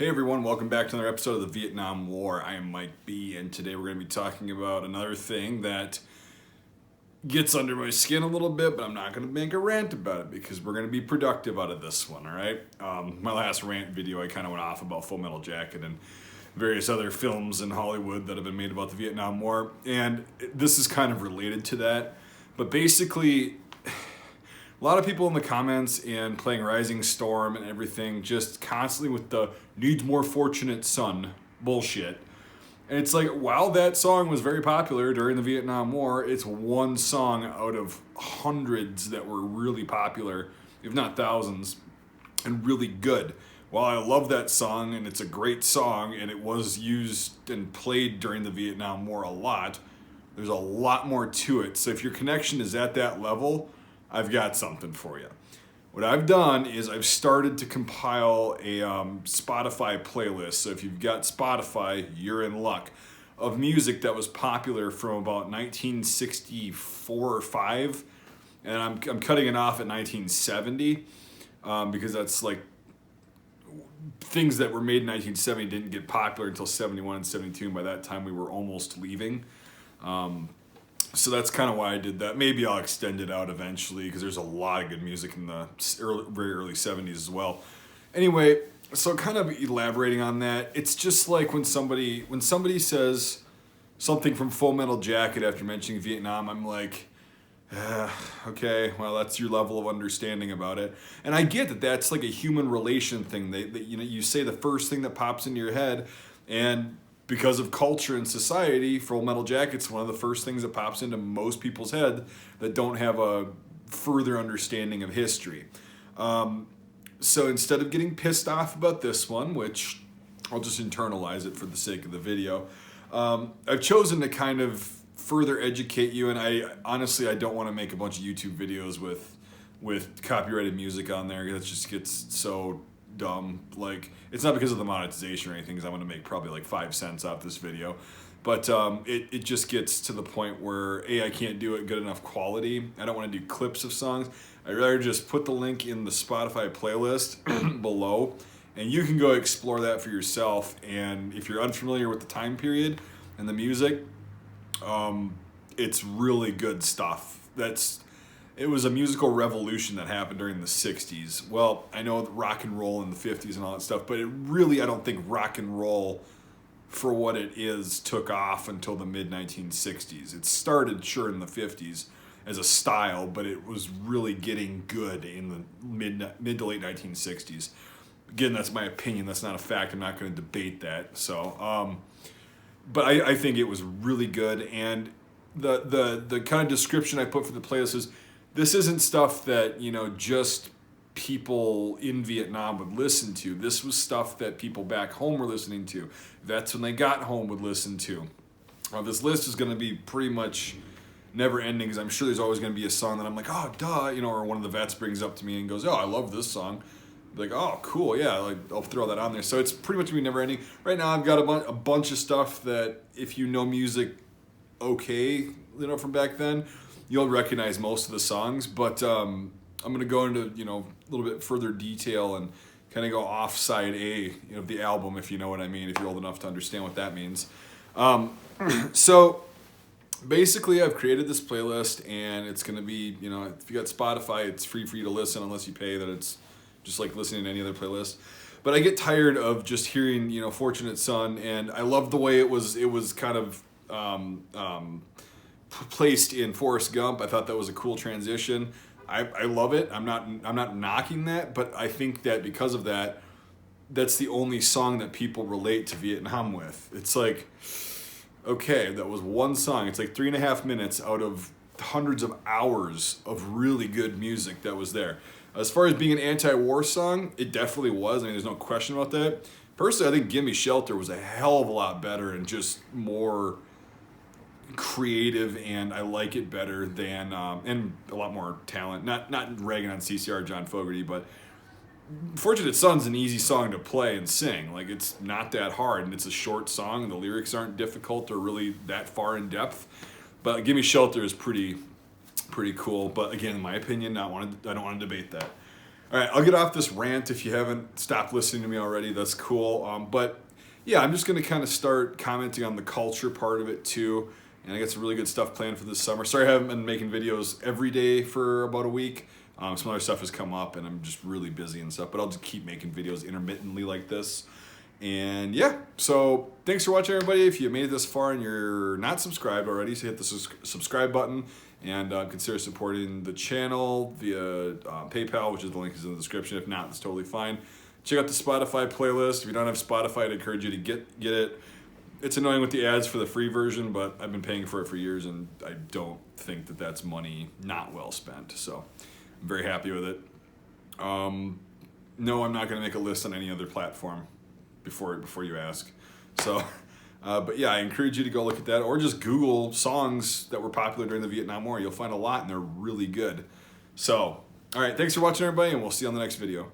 Hey everyone, welcome back to another episode of the Vietnam War. I am Mike B, and today we're going to be talking about another thing that gets under my skin a little bit, but I'm not going to make a rant about it because we're going to be productive out of this one, alright? My last rant video, I kind of went off about Full Metal Jacket and various other films in Hollywood that have been made about the Vietnam War, and this is kind of related to that, but basically a lot of people in the comments and playing Rising Storm and everything just constantly with the needs more fortunate son bullshit. And it's like, while that song was very popular during the Vietnam War, it's one song out of hundreds that were really popular, if not thousands, and really good. While I love that song and it's a great song and it was used and played during the Vietnam War a lot, there's a lot more to it. So if your connection is at that level, I've got something for you. What I've done is I've started to compile a Spotify playlist. So if you've got Spotify, you're in luck, of music that was popular from about 1964 or 5. And I'm cutting it off at 1970 because that's like things that were made in 1970 didn't get popular until 71 and 72. And by that time we were almost leaving. So that's kind of why I did that. Maybe I'll extend it out eventually because there's a lot of good music in the very early 70s as well. Anyway, so kind of elaborating on that, it's just like when somebody says something from Full Metal Jacket after mentioning Vietnam, I'm like, okay, well, that's your level of understanding about it. And I get that that's like a human relation thing. That you say the first thing that pops into your head, and because of culture and society, Full Metal Jacket's one of the first things that pops into most people's head that don't have a further understanding of history. So instead of getting pissed off about this one, which I'll just internalize it for the sake of the video, I've chosen to kind of further educate you, and I don't want to make a bunch of YouTube videos with copyrighted music on there. That just gets so dumb. Like, it's not because of the monetization or anything, because I'm going to make probably like 5 cents off this video, but it just gets to the point where I can't do it good enough quality. I don't want to do clips of songs. I'd rather just put the link in the Spotify playlist below, and you can go explore that for yourself. And if you're unfamiliar with the time period and the music, it's really good stuff. It was a musical revolution that happened during the 60s. Well, I know rock and roll in the 50s and all that stuff, but I don't think rock and roll, for what it is, took off until the mid-1960s. It started, sure, in the 50s as a style, but it was really getting good in the mid to late 1960s. Again, that's my opinion. That's not a fact. I'm not going to debate that. So, but I think it was really good. And the kind of description I put for the playlist is, this isn't stuff that, just people in Vietnam would listen to. This was stuff that people back home were listening to. Vets, when they got home, would listen to. This list is going to be pretty much never ending, because I'm sure there's always going to be a song that I'm like, oh, duh, or one of the vets brings up to me and goes, oh, I love this song. Like, oh, cool, yeah, like, I'll throw that on there. So it's pretty much going to be never ending. Right now I've got a bunch of stuff that, if you know music okay, from back then, you'll recognize most of the songs, but I'm going to go into, a little bit further detail and kind of go off side A, of the album, if you know what I mean, if you're old enough to understand what that means. So basically I've created this playlist, and it's going to be, if you got Spotify, it's free for you to listen unless you pay. That it's just like listening to any other playlist. But I get tired of just hearing, Fortunate Son, and I love the way it was kind of placed in Forrest Gump. I thought that was a cool transition. I love it. I'm not knocking that, but I think that because of that, that's the only song that people relate to Vietnam with. It's like, okay, that was one song. It's like 3.5 minutes out of hundreds of hours of really good music that was there. As far as being an anti-war song, it definitely was. I mean, there's no question about that. Personally, I think Gimme Shelter was a hell of a lot better and just more creative, and I like it better than and a lot more talent. Not ragging on CCR John Fogerty, but Fortunate Son's an easy song to play and sing. Like, it's not that hard, and it's a short song. The lyrics aren't difficult or really that far in depth. But Gimme Shelter is pretty cool. But again, in my opinion, I don't want to debate that. All right, I'll get off this rant. If you haven't stopped listening to me already, that's cool. But yeah, I'm just going to kind of start commenting on the culture part of it too. And I got some really good stuff planned for this summer. Sorry I haven't been making videos every day for about a week. Some other stuff has come up and I'm just really busy and stuff. But I'll just keep making videos intermittently like this. And yeah, so thanks for watching, everybody. If you made it this far and you're not subscribed already, so hit the subscribe button and consider supporting the channel via PayPal, which is the link is in the description. If not, that's totally fine. Check out the Spotify playlist. If you don't have Spotify, I'd encourage you to get it. It's annoying with the ads for the free version, but I've been paying for it for years, and I don't think that that's money not well spent. So I'm very happy with it. No, I'm not going to make a list on any other platform before you ask. So, but yeah, I encourage you to go look at that, or just Google songs that were popular during the Vietnam War. You'll find a lot, and they're really good. So, all right, thanks for watching, everybody, and we'll see you on the next video.